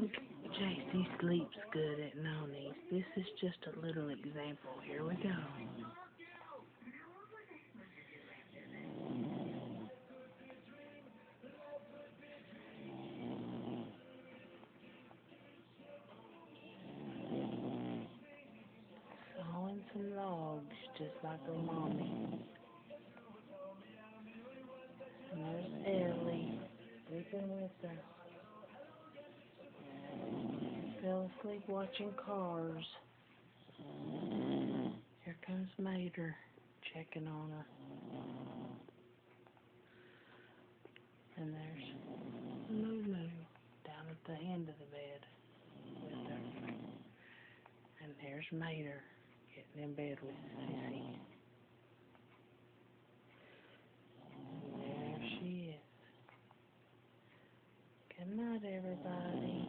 Jaycie sleeps good at Noni's. This is just a little example. Here we go. Sawing some logs just like her mommy. And there's Ellie sleeping with her. Fell asleep watching cars. Here comes Mater checking on her. And there's Lulu down at the end of the bed with her. And there's Mater getting in bed with Sissy. And there she is. Good night, everybody.